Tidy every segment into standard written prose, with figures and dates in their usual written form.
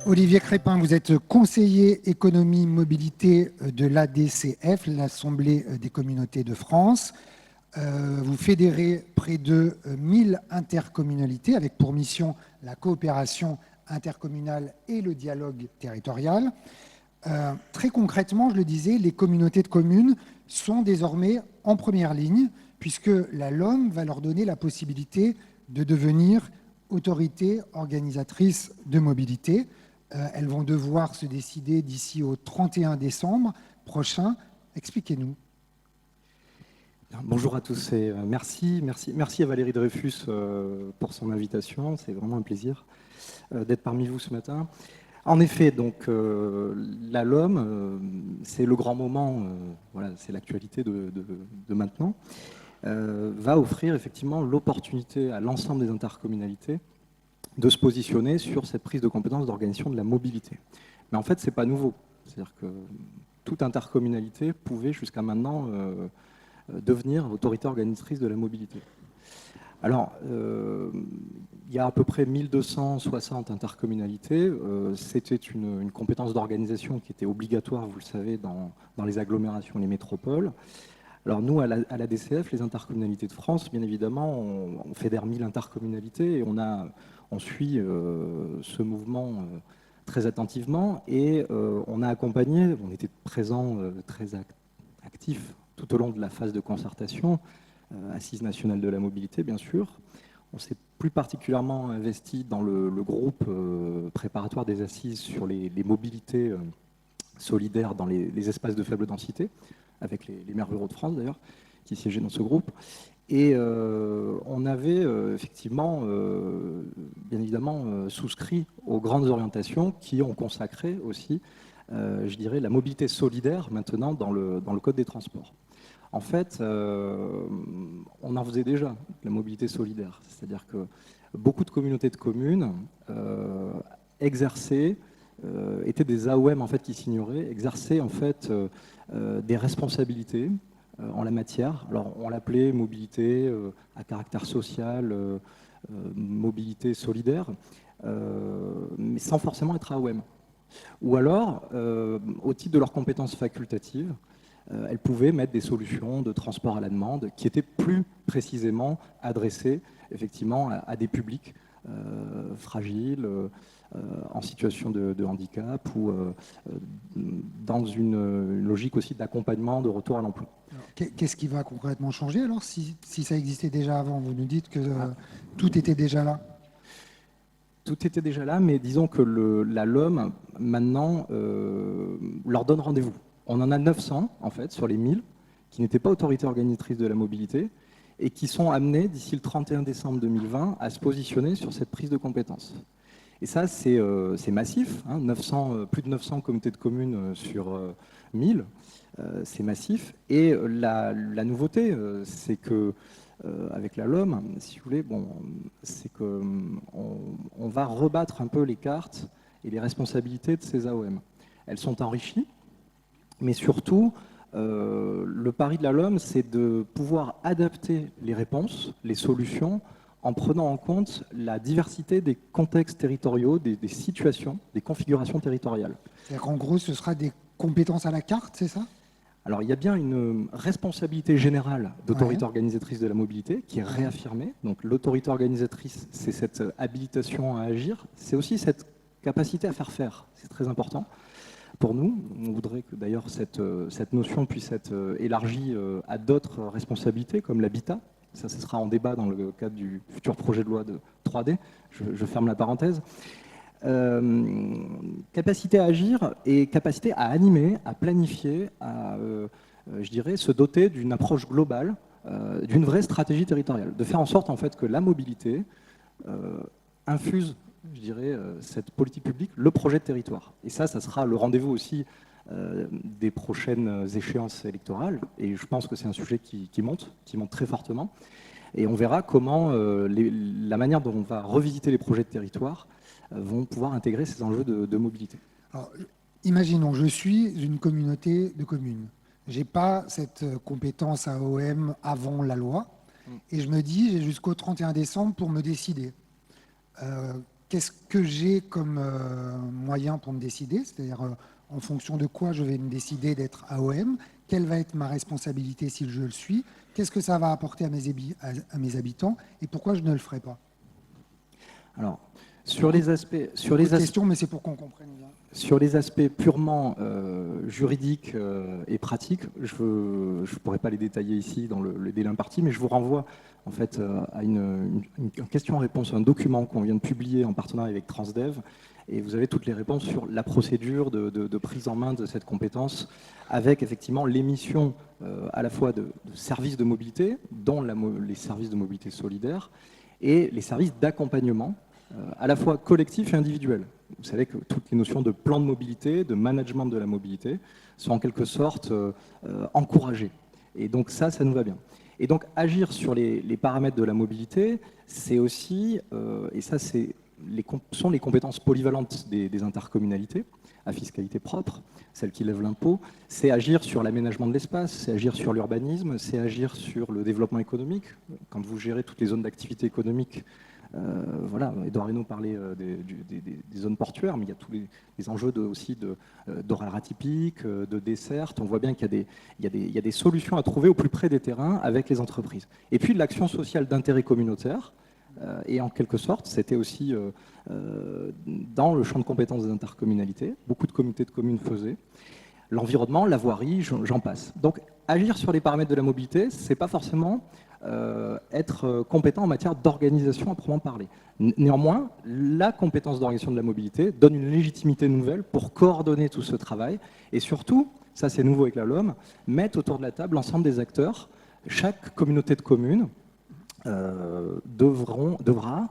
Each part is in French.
Olivier Crépin, vous êtes conseiller économie mobilité de l'ADCF, l'Assemblée des communautés de France. Vous fédérez près de 1000 intercommunalités avec pour mission la coopération intercommunale et le dialogue territorial. Très concrètement, je le disais, les communautés de communes sont désormais en première ligne puisque la LOM va leur donner la possibilité de devenir autorité organisatrice de mobilité. Elles vont devoir se décider d'ici au 31 décembre prochain. Expliquez-nous. Bonjour à tous et merci à Valérie Dreyfus pour son invitation. C'est vraiment un plaisir d'être parmi vous ce matin. En effet, donc, la LOM, c'est le grand moment, voilà, c'est l'actualité de maintenant, va offrir effectivement l'opportunité à l'ensemble des intercommunalités de se positionner sur cette prise de compétence d'organisation de la mobilité. Mais en fait, ce n'est pas nouveau. C'est-à-dire que toute intercommunalité pouvait jusqu'à maintenant devenir autorité organisatrice de la mobilité. Alors, il y a à peu près 1260 intercommunalités. C'était une compétence d'organisation qui était obligatoire, vous le savez, dans les agglomérations, les métropoles. Alors nous, à la DCF, les intercommunalités de France, bien évidemment, on fédère 1000 intercommunalités et on suit ce mouvement très attentivement et on a accompagné, on était présents très actifs tout au long de la phase de concertation, Assise nationale de la mobilité, bien sûr. On s'est plus particulièrement investi dans le groupe préparatoire des assises sur les mobilités solidaires dans les espaces de faible densité, avec les maires ruraux de France d'ailleurs, qui siégeaient dans ce groupe. Et on avait effectivement, bien évidemment, souscrit aux grandes orientations qui ont consacré aussi, je dirais, la mobilité solidaire maintenant dans le Code des transports. En fait, on en faisait déjà, la mobilité solidaire. C'est-à-dire que beaucoup de communautés de communes exerçaient, étaient des AOM en fait, qui s'ignoraient, exerçaient en fait des responsabilités en la matière. Alors on l'appelait mobilité à caractère social, mobilité solidaire, mais sans forcément être AOM. Ou alors, au titre de leurs compétences facultatives, elles pouvaient mettre des solutions de transport à la demande qui étaient plus précisément adressées effectivement à des publics fragiles, en situation de handicap ou dans une logique aussi d'accompagnement de retour à l'emploi. Qu'est-ce qui va concrètement changer alors si ça existait déjà avant? Vous nous dites que tout était déjà là. Tout était déjà là, mais disons que la LOM, maintenant, leur donne rendez-vous. On en a 900, en fait, sur les 1000, qui n'étaient pas autorités organisatrices de la mobilité et qui sont amenés, d'ici le 31 décembre 2020, à se positionner sur cette prise de compétences. Et ça, c'est massif, hein, plus de 900 comités de communes sur 1000, c'est massif. Et la nouveauté, c'est que avec la LOM, si vous voulez, bon, c'est qu'on va rebattre un peu les cartes et les responsabilités de ces AOM. Elles sont enrichies, mais surtout, le pari de la LOM, c'est de pouvoir adapter les réponses, les solutions, en prenant en compte la diversité des contextes territoriaux, des situations, des configurations territoriales. C'est-à-dire qu'en gros, ce sera des compétences à la carte, c'est ça ? Alors, il y a bien une responsabilité générale d'autorité organisatrice de la mobilité qui est réaffirmée. Donc, l'autorité organisatrice, c'est cette habilitation à agir. C'est aussi cette capacité à faire. C'est très important pour nous. On voudrait que d'ailleurs cette notion puisse être élargie à d'autres responsabilités, comme l'habitat. Ça, ce sera en débat dans le cadre du futur projet de loi de 3D. Je ferme la parenthèse. Capacité à agir et capacité à animer, à planifier, à, je dirais, se doter d'une approche globale, d'une vraie stratégie territoriale, de faire en sorte en fait que la mobilité infuse, je dirais, cette politique publique, le projet de territoire. Et ça sera le rendez-vous aussi des prochaines échéances électorales. Et je pense que c'est un sujet qui monte très fortement. Et on verra comment la manière dont on va revisiter les projets de territoire vont pouvoir intégrer ces enjeux de mobilité. Alors, imaginons, je suis une communauté de communes. Je n'ai pas cette compétence AOM avant la loi. Et je me dis, j'ai jusqu'au 31 décembre pour me décider. qu'est-ce que j'ai comme moyen pour me décider? C'est-à-dire, en fonction de quoi je vais me décider d'être AOM? Quelle va être ma responsabilité si je le suis? Qu'est-ce que ça va apporter à mes habitants? Et pourquoi je ne le ferai pas? Alors, sur les aspects, Question, mais c'est pour qu'on comprenne bien. sur les aspects purement juridiques et pratiques, je ne pourrais pas les détailler ici dans le délai imparti, mais je vous renvoie en fait à une question-réponse, un document qu'on vient de publier en partenariat avec Transdev, et vous avez toutes les réponses sur la procédure de prise en main de cette compétence, avec effectivement l'émission à la fois de services de mobilité, dont les services de mobilité solidaire, et les services d'accompagnement, à la fois collectif et individuel. Vous savez que toutes les notions de plan de mobilité, de management de la mobilité, sont en quelque sorte encouragées. Et donc ça nous va bien. Et donc agir sur les paramètres de la mobilité, c'est aussi, et ça sont les compétences polyvalentes des intercommunalités, à fiscalité propre, celles qui lèvent l'impôt, c'est agir sur l'aménagement de l'espace, c'est agir sur l'urbanisme, c'est agir sur le développement économique. Quand vous gérez toutes les zones d'activité économique, voilà, Edouard Reynaud parlait des zones portuaires, mais il y a tous les enjeux aussi d'horaires atypiques, de desserte. On voit bien qu'il y a des solutions à trouver au plus près des terrains avec les entreprises. Et puis l'action sociale d'intérêt communautaire, et en quelque sorte, c'était aussi dans le champ de compétences des intercommunalités. Beaucoup de comités de communes faisaient. L'environnement, la voirie, j'en passe. Donc, agir sur les paramètres de la mobilité, ce n'est pas forcément être compétent en matière d'organisation à proprement parler. Néanmoins, la compétence d'organisation de la mobilité donne une légitimité nouvelle pour coordonner tout ce travail et surtout, ça c'est nouveau avec la LOM, mettre autour de la table l'ensemble des acteurs. Chaque communauté de communes devra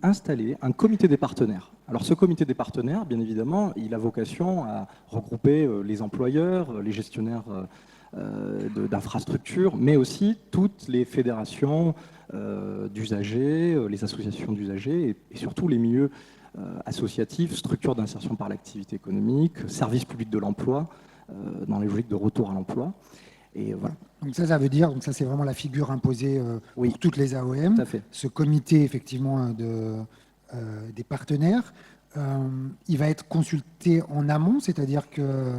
installer un comité des partenaires. Alors ce comité des partenaires, bien évidemment, il a vocation à regrouper les employeurs, les gestionnaires d'infrastructures, mais aussi toutes les fédérations d'usagers, les associations d'usagers et surtout les milieux associatifs, structures d'insertion par l'activité économique, services publics de l'emploi, dans les logiques de retour à l'emploi. Et voilà. Donc ça veut dire, donc ça c'est vraiment la figure imposée Oui, pour toutes les AOM. tout à fait. Ce comité effectivement des partenaires, il va être consulté en amont, c'est-à-dire que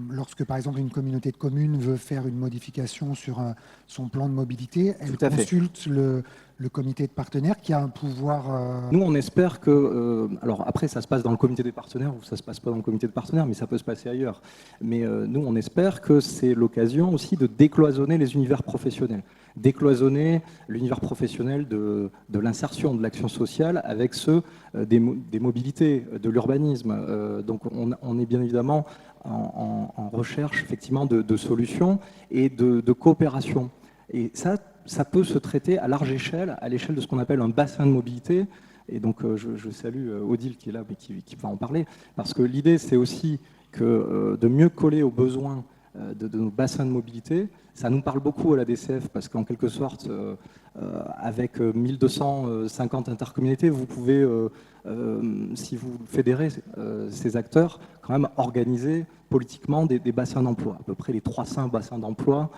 lorsque par exemple une communauté de communes veut faire une modification sur son plan de mobilité, elle consulte le comité de partenaires qui a un pouvoir... Nous, on espère que... alors après, ça se passe dans le comité des partenaires ou ça ne se passe pas dans le comité de partenaires, mais ça peut se passer ailleurs. Mais nous, on espère que c'est l'occasion aussi de décloisonner les univers professionnels. Décloisonner l'univers professionnel de l'insertion, de l'action sociale avec ceux des mobilités, de l'urbanisme. Donc on est bien évidemment en recherche effectivement de solutions et de coopération. Et ça peut se traiter à large échelle, à l'échelle de ce qu'on appelle un bassin de mobilité. Et donc je salue Odile qui est là, mais qui va en parler, parce que l'idée c'est aussi que de mieux coller aux besoins de nos bassins de mobilité. Ça nous parle beaucoup à la DCF, parce qu'en quelque sorte, avec 1250 intercommunalités, vous pouvez, si vous fédérez ces acteurs, quand même organiser politiquement des bassins d'emploi, à peu près les 300 bassins d'emploi.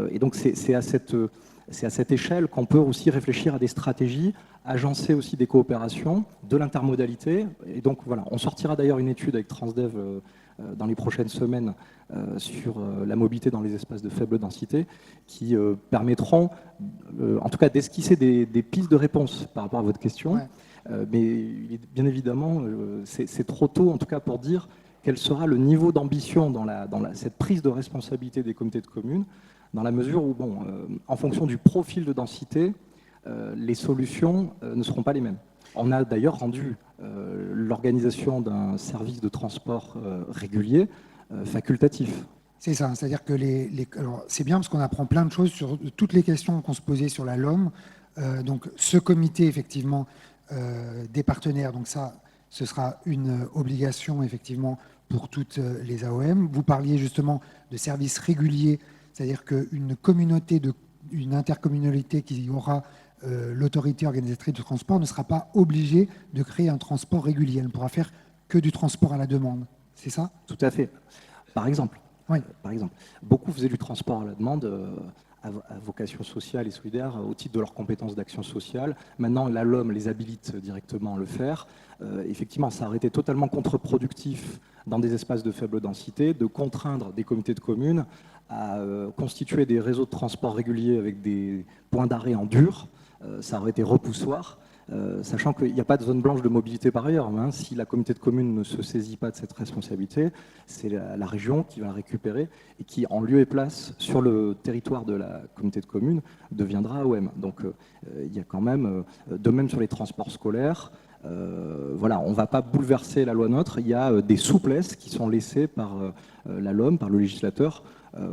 Et donc c'est à cette échelle qu'on peut aussi réfléchir à des stratégies, agencer aussi des coopérations, de l'intermodalité. Et donc voilà, on sortira d'ailleurs une étude avec Transdev dans les prochaines semaines sur la mobilité dans les espaces de faible densité, qui permettront en tout cas d'esquisser des pistes de réponse par rapport à votre question. Ouais. Mais bien évidemment, c'est trop tôt en tout cas pour dire quel sera le niveau d'ambition dans cette prise de responsabilité des comités de communes, dans la mesure où, bon, en fonction du profil de densité, les solutions ne seront pas les mêmes. On a d'ailleurs rendu l'organisation d'un service de transport régulier facultatif. C'est ça, c'est-à-dire que c'est bien parce qu'on apprend plein de choses sur toutes les questions qu'on se posait sur la LOM. Donc ce comité, effectivement, des partenaires, donc ça, ce sera une obligation, effectivement, pour toutes les AOM. Vous parliez justement de services réguliers, c'est-à-dire qu'une communauté, une intercommunalité qui aura l'autorité organisatrice du transport ne sera pas obligée de créer un transport régulier. Elle ne pourra faire que du transport à la demande. C'est ça? Tout à fait. Par exemple, oui. Beaucoup faisaient du transport à la demande à vocation sociale et solidaire au titre de leurs compétences d'action sociale. Maintenant, la LOM les habilite directement à le faire. Effectivement, ça aurait été totalement contre-productif dans des espaces de faible densité de contraindre des comités de communes à constituer des réseaux de transport réguliers avec des points d'arrêt en dur. Ça aurait été repoussoir. Sachant qu'il n'y a pas de zone blanche de mobilité par ailleurs. Hein. Si la communauté de communes ne se saisit pas de cette responsabilité, c'est la région qui va la récupérer et qui, en lieu et place, sur le territoire de la communauté de communes, deviendra AOM. Donc il y a quand même, de même sur les transports scolaires, voilà, on ne va pas bouleverser la loi NOTRe, il y a des souplesses qui sont laissées par la LOM, par le législateur,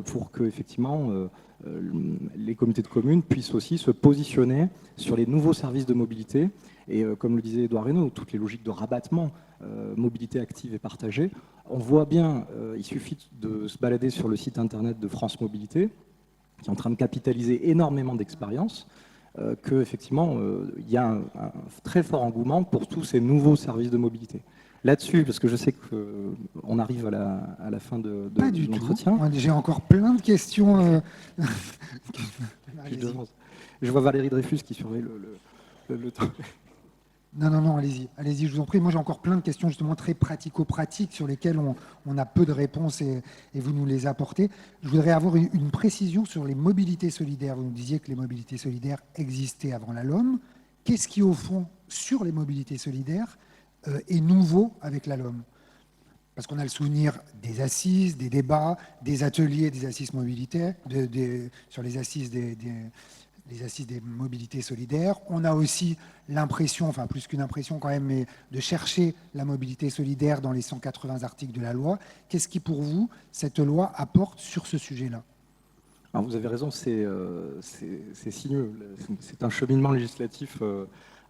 pour que, effectivement, les comités de communes puissent aussi se positionner sur les nouveaux services de mobilité. Et comme le disait Édouard Reynaud, toutes les logiques de rabattement, mobilité active et partagée, on voit bien, il suffit de se balader sur le site internet de France Mobilité, qui est en train de capitaliser énormément d'expériences, qu'effectivement, il y a un très fort engouement pour tous ces nouveaux services de mobilité. Là-dessus, parce que je sais qu'on arrive à la fin de l'entretien. J'ai encore plein de questions. Je vois Valérie Dreyfus qui surveille le temps. Non, allez-y, je vous en prie. Moi, j'ai encore plein de questions justement très pratico-pratiques sur lesquelles on a peu de réponses et vous nous les apportez. Je voudrais avoir une précision sur les mobilités solidaires. Vous nous disiez que les mobilités solidaires existaient avant la LOM. Qu'est-ce qui, au fond, sur les mobilités solidaires, est nouveau avec la LOM? Parce qu'on a le souvenir des assises, des débats, des ateliers des assises mobilitaires, sur les assises les assises des mobilités solidaires. On a aussi l'impression, enfin plus qu'une impression quand même, mais de chercher la mobilité solidaire dans les 180 articles de la loi. Qu'est-ce qui, pour vous, cette loi apporte sur ce sujet-là? Alors vous avez raison, c'est sinueux. C'est un cheminement législatif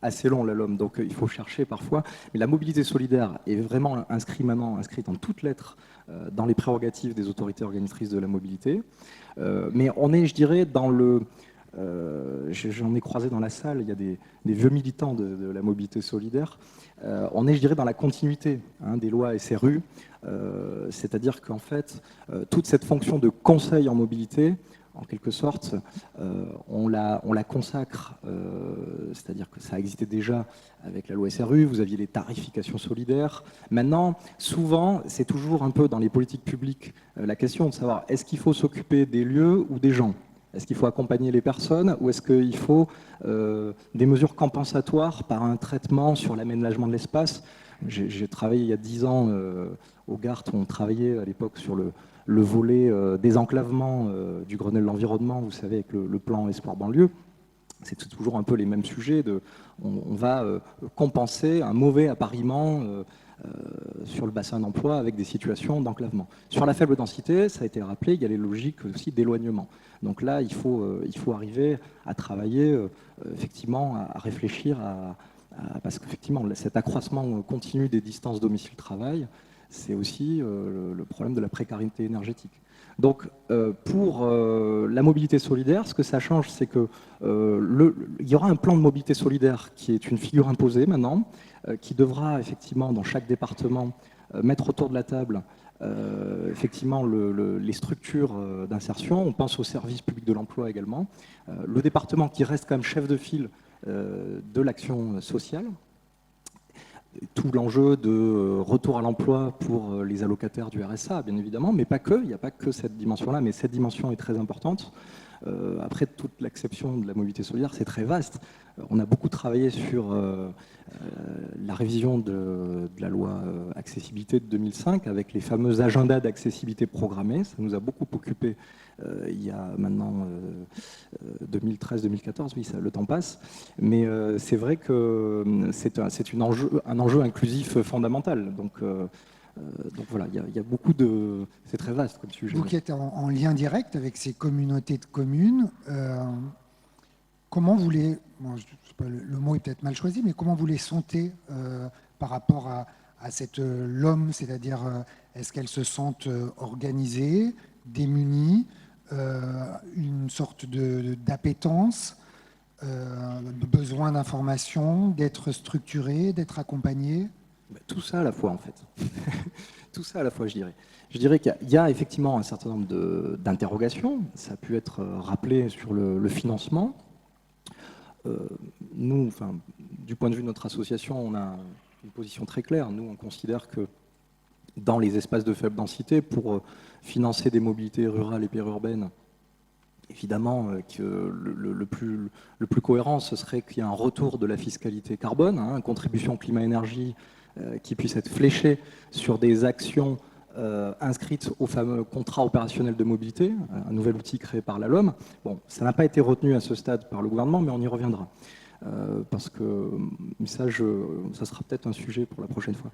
assez long, la LOM, donc il faut chercher parfois. Mais la mobilité solidaire est vraiment inscrite en toutes lettres dans les prérogatives des autorités organisatrices de la mobilité. Mais on est, je dirais, dans le... J'en ai croisé dans la salle, il y a des vieux militants de la mobilité solidaire. On est, je dirais, dans la continuité des lois SRU, c'est-à-dire qu'en fait, toute cette fonction de conseil en mobilité, en quelque sorte, on la consacre, c'est-à-dire que ça existait déjà avec la loi SRU, vous aviez les tarifications solidaires. Maintenant, souvent, c'est toujours un peu dans les politiques publiques la question de savoir est-ce qu'il faut s'occuper des lieux ou des gens ? Est-ce qu'il faut accompagner les personnes ou est-ce qu'il faut des mesures compensatoires par un traitement sur l'aménagement de l'espace? J'ai travaillé il y a 10 ans au Gard, où on travaillait à l'époque sur le volet désenclavement du Grenelle de l'environnement, vous savez, avec le plan Espoir banlieue. C'est toujours un peu les mêmes sujets. On va compenser un mauvais appariement sur le bassin d'emploi avec des situations d'enclavement. Sur la faible densité, ça a été rappelé, il y a les logiques aussi d'éloignement. Donc là, il faut arriver à travailler, effectivement, à réfléchir parce qu'effectivement, cet accroissement continu des distances domicile-travail, c'est aussi le problème de la précarité énergétique. Donc, pour la mobilité solidaire, ce que ça change, c'est qu'il y aura un plan de mobilité solidaire qui est une figure imposée maintenant, qui devra effectivement, dans chaque département, mettre autour de la table effectivement les structures d'insertion. On pense au service public de l'emploi également. Le département qui reste quand même chef de file de l'action sociale. Tout l'enjeu de retour à l'emploi pour les allocataires du RSA, bien évidemment, mais pas que. Il n'y a pas que cette dimension-là, mais cette dimension est très importante. Après, toute l'acception de la mobilité solidaire, c'est très vaste. On a beaucoup travaillé sur la révision de la loi accessibilité de 2005 avec les fameux agendas d'accessibilité programmés. Ça nous a beaucoup occupé il y a maintenant 2013-2014, oui, le temps passe. Mais c'est vrai que c'est un enjeu inclusif fondamental. Donc voilà, il y a beaucoup de... C'est très vaste comme sujet. Vous qui êtes en lien direct avec ces communautés de communes, comment vous les... Bon, le mot est peut-être mal choisi, mais comment vous les sentez par rapport à cette LOM, c'est-à-dire est-ce qu'elles se sentent organisées, démunies, une sorte d'appétence, besoin d'information, d'être structurées, d'être accompagnées? Tout ça à la fois, en fait. Tout ça à la fois, je dirais. Je dirais qu'il y a effectivement un certain nombre d'interrogations. Ça a pu être rappelé sur le financement. Nous, enfin, du point de vue de notre association, on a une position très claire. Nous, on considère que dans les espaces de faible densité, pour financer des mobilités rurales et périurbaines, évidemment que le plus cohérent, ce serait qu'il y ait un retour de la fiscalité carbone, hein, contribution climat-énergie, qui puisse être fléchée sur des actions inscrites au fameux contrat opérationnel de mobilité, un nouvel outil créé par la LOM. Bon, ça n'a pas été retenu à ce stade par le gouvernement, mais on y reviendra. Parce que ça sera peut-être un sujet pour la prochaine fois.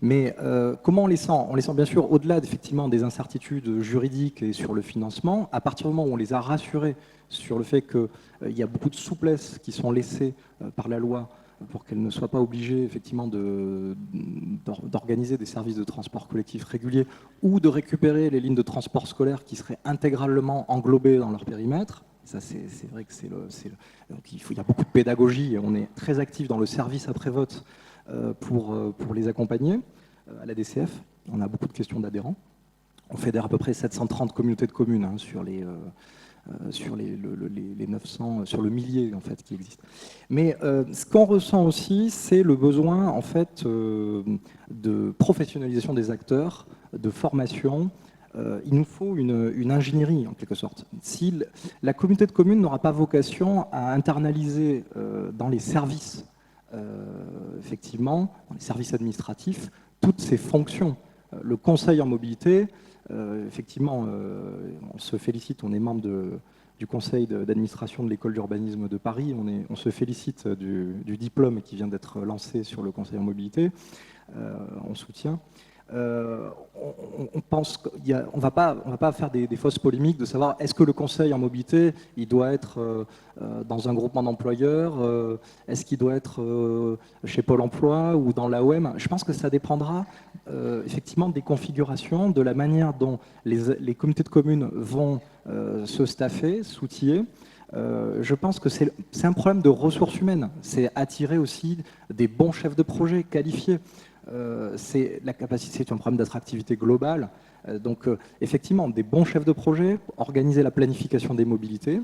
Mais comment on les sent? On les sent bien sûr au-delà effectivement des incertitudes juridiques et sur le financement. À partir du moment où on les a rassurés sur le fait qu'il y a beaucoup de souplesses qui sont laissées par la loi pour qu'elles ne soient pas obligées effectivement d'organiser des services de transport collectif réguliers ou de récupérer les lignes de transport scolaire qui seraient intégralement englobées dans leur périmètre. Ça, c'est vrai que donc il y a beaucoup de pédagogie et on est très actif dans le service après-vote pour les accompagner à la DCF. On a beaucoup de questions d'adhérents. On fédère à peu près 730 communautés de communes hein, sur les 900, sur le millier en fait qui existent. Mais ce qu'on ressent aussi, c'est le besoin en fait de professionnalisation des acteurs, de formation. Il nous faut une ingénierie en quelque sorte. Si la communauté de communes n'aura pas vocation à internaliser dans les services, effectivement, dans les services administratifs, toutes ces fonctions, le conseil en mobilité, effectivement, on se félicite, on est membre du conseil d'administration de l'école d'urbanisme de Paris, on se félicite du diplôme qui vient d'être lancé sur le conseil en mobilité, on soutient. On pense qu'on ne va pas faire des fausses polémiques de savoir est-ce que le conseil en mobilité il doit être dans un groupement d'employeurs, est-ce qu'il doit être chez Pôle emploi ou dans l'AOM. Je pense que ça dépendra effectivement des configurations, de la manière dont les comités de communes vont se staffer, s'outiller. Je pense que c'est un problème de ressources humaines, c'est attirer aussi des bons chefs de projet qualifiés. C'est la capacité, c'est un problème d'attractivité globale. Donc, effectivement, des bons chefs de projet, organiser la planification des mobilités,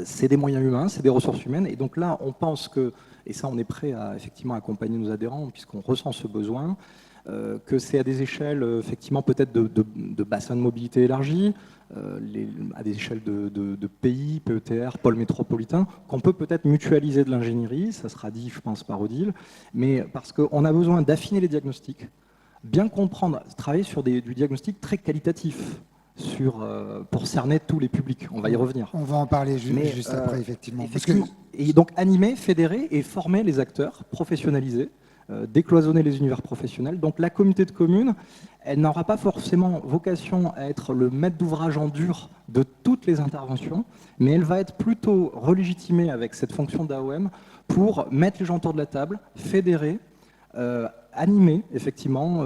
c'est des moyens humains, c'est des ressources humaines. Et donc là, on pense que, et ça, on est prêt à effectivement accompagner nos adhérents puisqu'on ressent ce besoin, que c'est à des échelles, effectivement, peut-être de bassins de mobilité élargis, à des échelles de pays, PETR, pôle métropolitain, qu'on peut peut-être mutualiser de l'ingénierie, ça sera dit, je pense, par Odile, mais parce qu'on a besoin d'affiner les diagnostics, bien comprendre, travailler sur du diagnostic très qualitatif, pour cerner tous les publics. On va y revenir. On va en parler juste après, effectivement. Et donc animer, fédérer et former les acteurs, professionnaliser, décloisonner les univers professionnels. Donc la communauté de communes, elle n'aura pas forcément vocation à être le maître d'ouvrage en dur de toutes les interventions, mais elle va être plutôt relégitimée avec cette fonction d'AOM pour mettre les gens autour de la table, fédérer, animer, effectivement.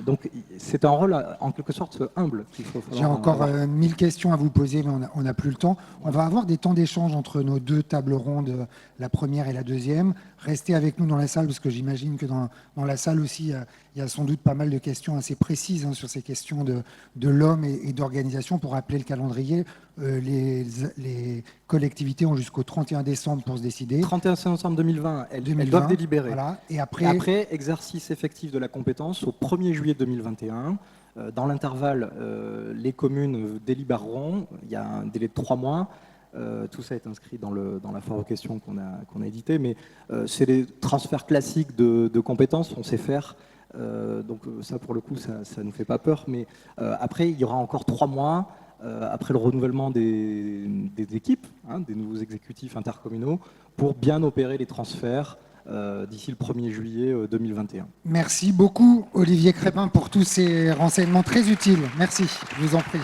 Donc c'est un rôle en quelque sorte humble qu'il faut. J'ai encore 1000 questions à vous poser, mais on n'a plus le temps. On va avoir des temps d'échange entre nos deux tables rondes, la première et la deuxième. Restez avec nous dans la salle, parce que j'imagine que dans la salle aussi, il y a sans doute pas mal de questions assez précises sur ces questions de l'homme et d'organisation. Pour rappeler le calendrier, les collectivités ont jusqu'au 31 décembre pour se décider. 31 décembre 2020, elles doivent délibérer. Voilà. Et après, exercice effectif de la compétence au 1er juillet 2021. Dans l'intervalle, les communes délibéreront. Il y a un délai de 3 mois. Tout ça est inscrit dans la foire aux questions qu'on a édité, mais c'est des transferts classiques de compétences, on sait faire. Donc ça, pour le coup, ça ne nous fait pas peur. Mais après, il y aura encore 3 mois, après le renouvellement des équipes, des nouveaux exécutifs intercommunaux, pour bien opérer les transferts d'ici le 1er juillet 2021. Merci beaucoup, Olivier Crépin, pour tous ces renseignements très utiles. Merci, je vous en prie.